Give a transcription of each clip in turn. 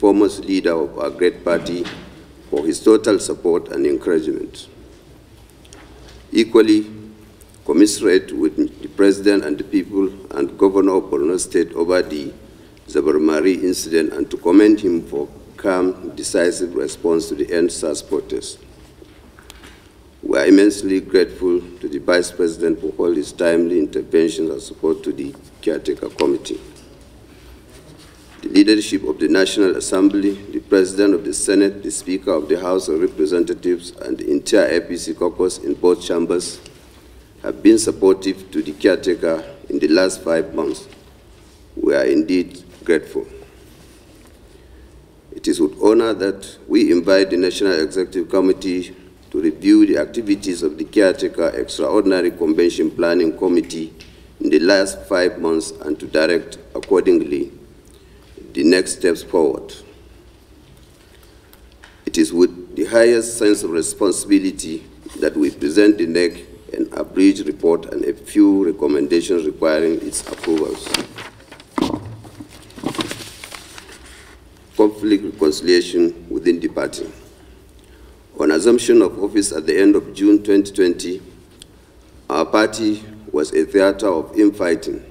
foremost leader of our great party, for his total support and encouragement. Equally, commiserate with the President and the people and Governor of Borno State over the Zabarmari incident and to commend him for calm, decisive response to the end-SARS protest. We are immensely grateful to the Vice President for all his timely interventions and support to the Caretaker Committee. The leadership of the National Assembly, the President of the Senate, the Speaker of the House of Representatives, and the entire APC caucus in both chambers have been supportive to the caretaker in the last 5 months. We are indeed grateful. It is with honor that we invite the National Executive Committee to review the activities of the Caretaker Extraordinary Convention Planning Committee in the last 5 months and to direct accordingly the next steps forward. It is with the highest sense of responsibility that we present the NEC an abridged report and a few recommendations requiring its approvals. Conflict reconciliation within the party. On assumption of office at the end of June 2020, our party was a theater of infighting,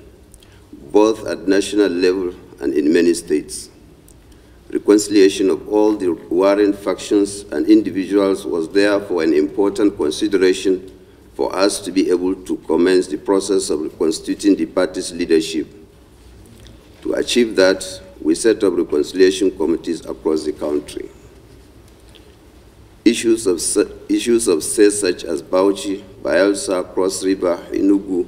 both at national level and in many states. Reconciliation of all the warring factions and individuals was therefore an important consideration for us to be able to commence the process of reconstituting the party's leadership. To achieve that, we set up reconciliation committees across the country. Issues of states such as Bauchi, Bayelsa, Cross River, Enugu,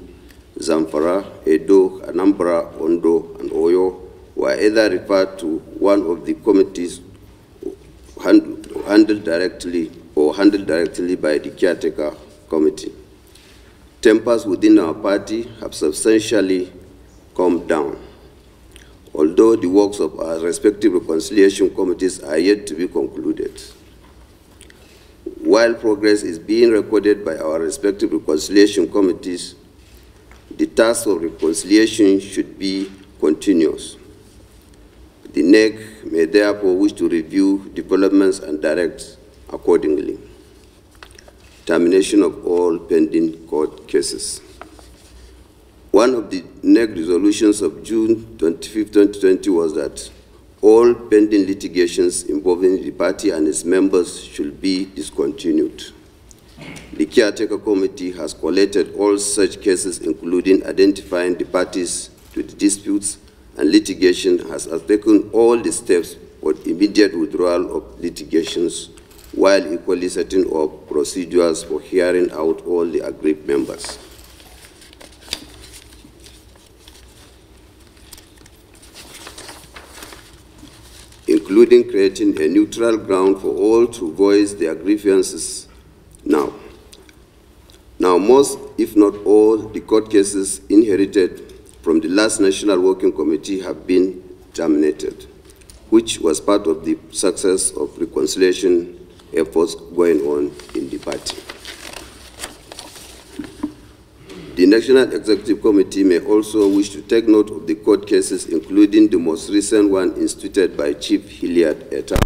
Zamfara, Edo, Anambra, Ondo, and Oyo were either referred to one of the committees handled directly by the Caretaker Committee. Tempers within our party have substantially calmed down, although the works of our respective reconciliation committees are yet to be concluded. While progress is being recorded by our respective reconciliation committees, the task of reconciliation should be continuous. The NEC may therefore wish to review developments and direct accordingly. Termination of all pending court cases. One of the NEC resolutions of June 25, 2020 was that all pending litigations involving the party and its members should be discontinued. The Caretaker Committee has collated all such cases, including identifying the parties to the disputes, and litigation has taken all the steps for immediate withdrawal of litigations, while equally setting up procedures for hearing out all the aggrieved members. Including creating a neutral ground for all to voice their grievances now. Now, most, if not all, the court cases inherited from the last National Working Committee have been terminated, which was part of the success of reconciliation efforts going on in the party. The National Executive Committee may also wish to take note of the court cases, including the most recent one instituted by Chief Hilliard Etta,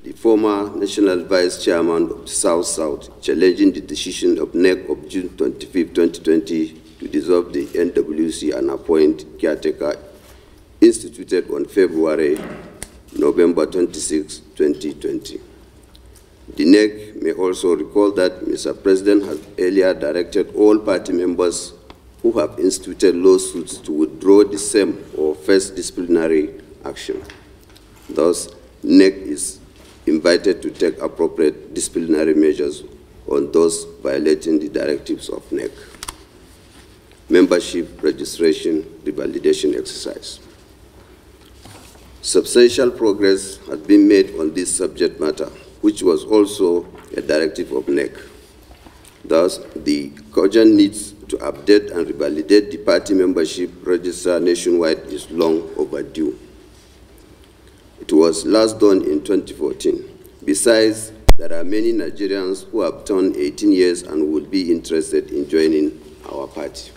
the former National Vice Chairman of South-South, challenging the decision of NEC of June 25, 2020 to dissolve the NWC and appoint caretaker, instituted on November 26, 2020. The NEC may also recall that Mr. President has earlier directed all party members who have instituted lawsuits to withdraw the same or face disciplinary action. Thus, NEC is invited to take appropriate disciplinary measures on those violating the directives of NEC. Membership registration revalidation exercise. Substantial progress has been made on this subject matter, which was also a directive of NEC. Thus, the urgent needs to update and revalidate the party membership register nationwide is long overdue. It was last done in 2014. Besides, there are many Nigerians who have turned 18 years and will be interested in joining our party.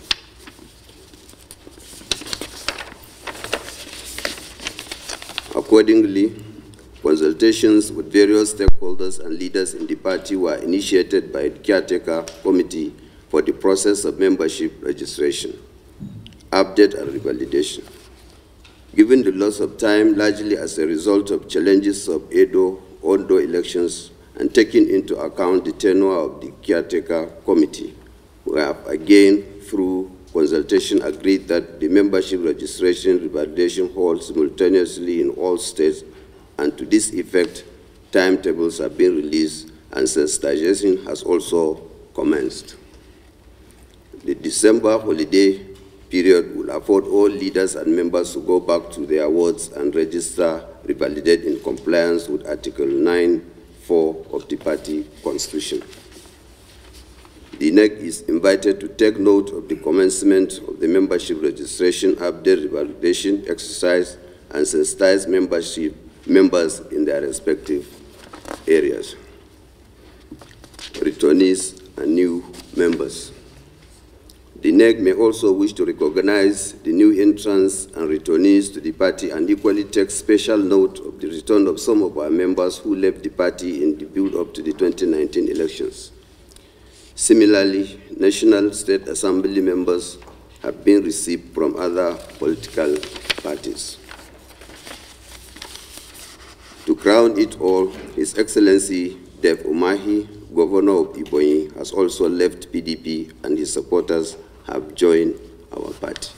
Accordingly, consultations with various stakeholders and leaders in the party were initiated by the caretaker committee for the process of membership registration, update and revalidation. Given the loss of time largely as a result of challenges of Ondo elections and taking into account the tenure of the caretaker committee, we have again, through consultation, agreed that the membership registration revalidation holds simultaneously in all states, and to this effect, timetables have been released and sensitization has also commenced. The December holiday period will afford all leaders and members to go back to their wards and register revalidate in compliance with Article 9(4) of the party constitution. The NEC is invited to take note of the commencement of the membership registration update revalidation exercise and sensitize members in their respective areas. Returnees and new members. The NEC may also wish to recognize the new entrants and returnees to the party and equally take special note of the return of some of our members who left the party in the build-up to the 2019 elections. Similarly, National State Assembly members have been received from other political parties. To crown it all, His Excellency Dave Umahi, Governor of Ebonyi, has also left PDP and his supporters have joined our party.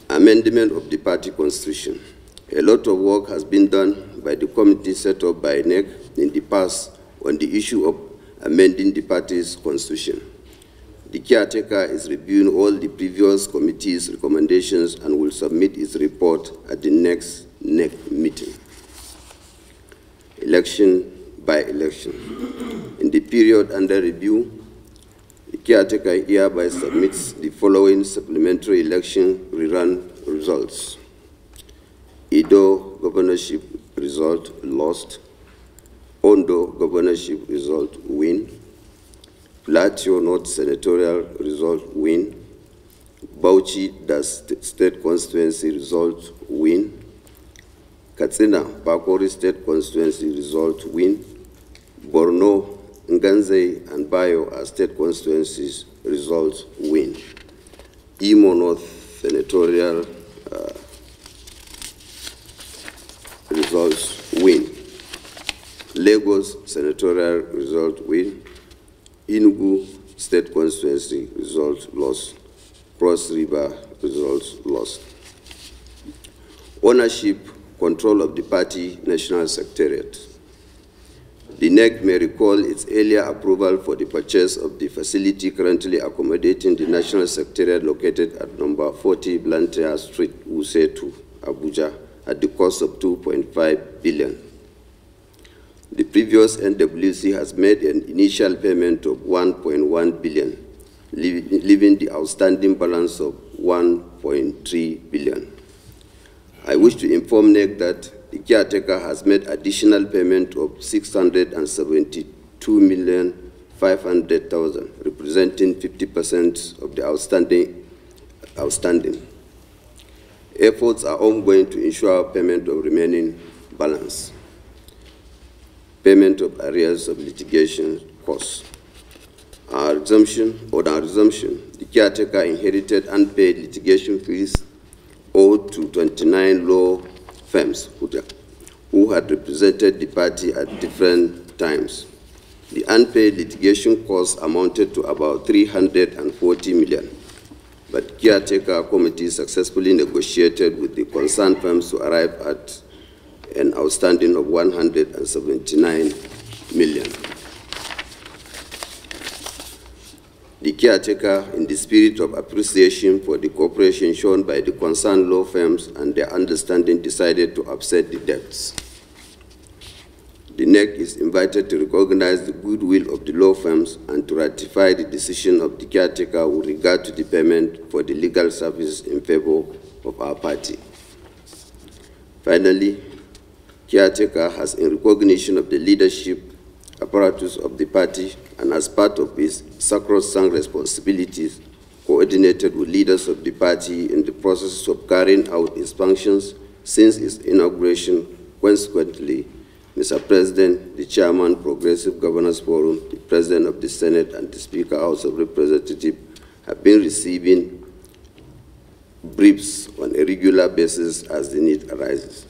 Amendment of the party constitution. A lot of work has been done by the committee set up by NEC in the past on the issue of amending the party's constitution. The caretaker is reviewing all the previous committee's recommendations and will submit its report at the next NEC meeting. Election by election. In the period under review, the caretaker hereby submits the following supplementary election rerun results. Edo governorship result lost. Ondo governorship result win. Plateau North senatorial result win. Bauchi state constituency result win. Katsina Bakori state constituency result win. Borno, Nganze and Bayo are state constituencies result win. Imo North senatorial results win. Lagos senatorial result win. Enugu state constituency result lost. Cross River results lost. Ownership, control of the party National Secretariat. The NEC may recall its earlier approval for the purchase of the facility currently accommodating the National Secretariat located at number 40 Blantyre Street, Wuse 2, Abuja, at the cost of 2.5 billion. The previous NWC has made an initial payment of 1.1 billion, leaving the outstanding balance of 1.3 billion. I wish to inform NEC that the caretaker has made additional payment of 672,500,000, representing 50% of the outstanding. Efforts are ongoing to ensure payment of remaining balance. Payment of arrears of litigation costs. On resumption, the caretaker inherited unpaid litigation fees owed to 29 law firms who had represented the party at different times. The unpaid litigation costs amounted to about 340 million, but caretaker committee successfully negotiated with the concerned firms to arrive at an outstanding of 179 million. The caretaker, in the spirit of appreciation for the cooperation shown by the concerned law firms and their understanding, decided to offset the debts. The NEC is invited to recognize the goodwill of the law firms and to ratify the decision of the caretaker with regard to the payment for the legal services in favor of our party. Finally, caretaker has, in recognition of the leadership apparatus of the party and as part of his sacrosanct responsibilities, coordinated with leaders of the party in the process of carrying out its functions since its inauguration. Consequently, Mr. President, the Chairman, Progressive Governors Forum, the President of the Senate, and the Speaker, House of Representatives have been receiving briefs on a regular basis as the need arises.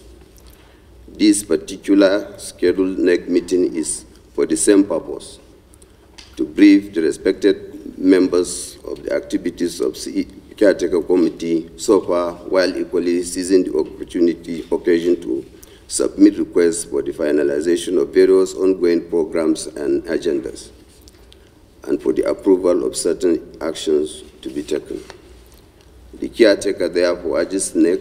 This particular scheduled NEC meeting is for the same purpose, to brief the respected members of the activities of the Caretaker Committee so far, while equally seizing the occasion to submit requests for the finalization of various ongoing programs and agendas, and for the approval of certain actions to be taken. The caretaker therefore urges NEC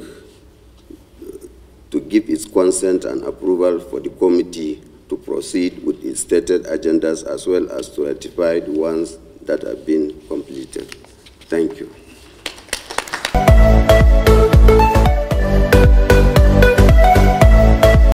to give its consent and approval for the committee to proceed with its stated agendas as well as to ratify the ones that have been completed. Thank you.